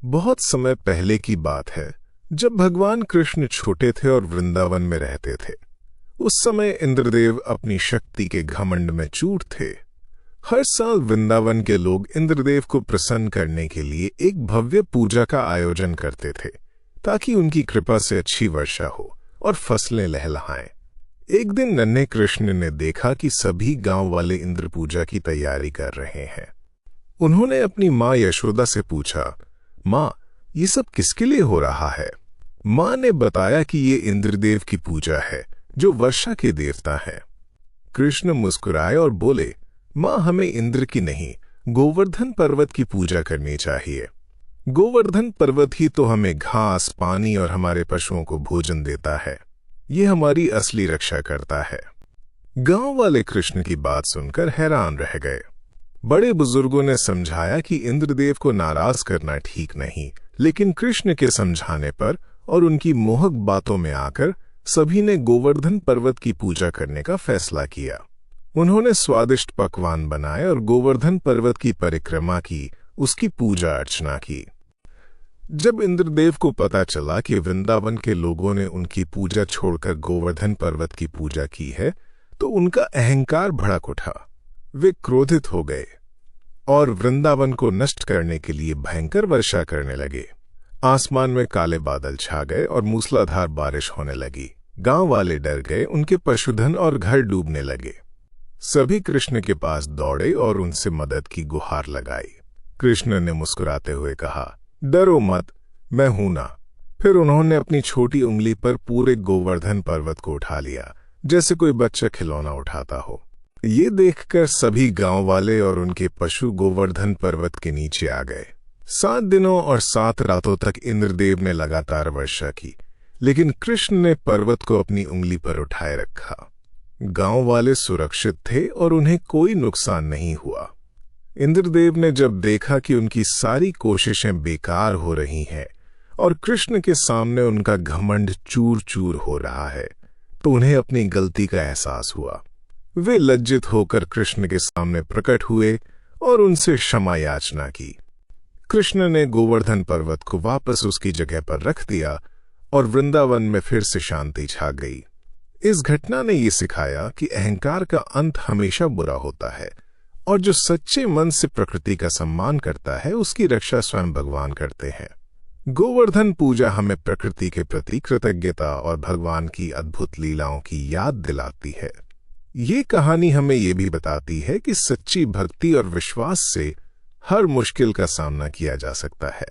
बहुत समय पहले की बात है, जब भगवान कृष्ण छोटे थे और वृंदावन में रहते थे। उस समय इंद्रदेव अपनी शक्ति के घमंड में चूर थे। हर साल वृंदावन के लोग इंद्रदेव को प्रसन्न करने के लिए एक भव्य पूजा का आयोजन करते थे, ताकि उनकी कृपा से अच्छी वर्षा हो और फसलें लहलहाएं। एक दिन नन्हे कृष्ण ने देखा कि सभी गांव वाले इंद्र पूजा की तैयारी कर रहे हैं। उन्होंने अपनी माँ यशोदा से पूछा, माँ, ये सब किसके लिए हो रहा है? माँ ने बताया कि ये इंद्रदेव की पूजा है, जो वर्षा के देवता हैं। कृष्ण मुस्कुराए और बोले, माँ, हमें इंद्र की नहीं, गोवर्धन पर्वत की पूजा करनी चाहिए। गोवर्धन पर्वत ही तो हमें घास, पानी और हमारे पशुओं को भोजन देता है। ये हमारी असली रक्षा करता है। गांव वाले कृष्ण की बात सुनकर हैरान रह गए। बड़े बुजुर्गों ने समझाया कि इंद्रदेव को नाराज करना ठीक नहीं, लेकिन कृष्ण के समझाने पर और उनकी मोहक बातों में आकर सभी ने गोवर्धन पर्वत की पूजा करने का फैसला किया। उन्होंने स्वादिष्ट पकवान बनाए और गोवर्धन पर्वत की परिक्रमा की, उसकी पूजा अर्चना की। जब इंद्रदेव को पता चला कि वृंदावन के लोगों ने उनकी पूजा छोड़कर गोवर्धन पर्वत की पूजा की है, तो उनका अहंकार भड़क उठा। वे क्रोधित हो गए और वृंदावन को नष्ट करने के लिए भयंकर वर्षा करने लगे। आसमान में काले बादल छा गए और मूसलाधार बारिश होने लगी। गांव वाले डर गए, उनके पशुधन और घर डूबने लगे। सभी कृष्ण के पास दौड़े और उनसे मदद की गुहार लगाई। कृष्ण ने मुस्कुराते हुए कहा, डरो मत, मैं हूं ना। फिर उन्होंने अपनी छोटी उंगली पर पूरे गोवर्धन पर्वत को उठा लिया, जैसे कोई बच्चा खिलौना उठाता हो। ये देखकर सभी गांव वाले और उनके पशु गोवर्धन पर्वत के नीचे आ गए। 7 दिनों और 7 रातों तक इंद्रदेव ने लगातार वर्षा की, लेकिन कृष्ण ने पर्वत को अपनी उंगली पर उठाए रखा। गांव वाले सुरक्षित थे और उन्हें कोई नुकसान नहीं हुआ। इंद्रदेव ने जब देखा कि उनकी सारी कोशिशें बेकार हो रही हैं और कृष्ण के सामने उनका घमंड चूर चूर हो रहा है, तो उन्हें अपनी गलती का एहसास हुआ। वे लज्जित होकर कृष्ण के सामने प्रकट हुए और उनसे क्षमा याचना की। कृष्ण ने गोवर्धन पर्वत को वापस उसकी जगह पर रख दिया और वृंदावन में फिर से शांति छा गई। इस घटना ने यह सिखाया कि अहंकार का अंत हमेशा बुरा होता है और जो सच्चे मन से प्रकृति का सम्मान करता है, उसकी रक्षा स्वयं भगवान करते हैं। गोवर्धन पूजा हमें प्रकृति के प्रति कृतज्ञता और भगवान की अद्भुत लीलाओं की याद दिलाती है। ये कहानी हमें ये भी बताती है कि सच्ची भक्ति और विश्वास से हर मुश्किल का सामना किया जा सकता है।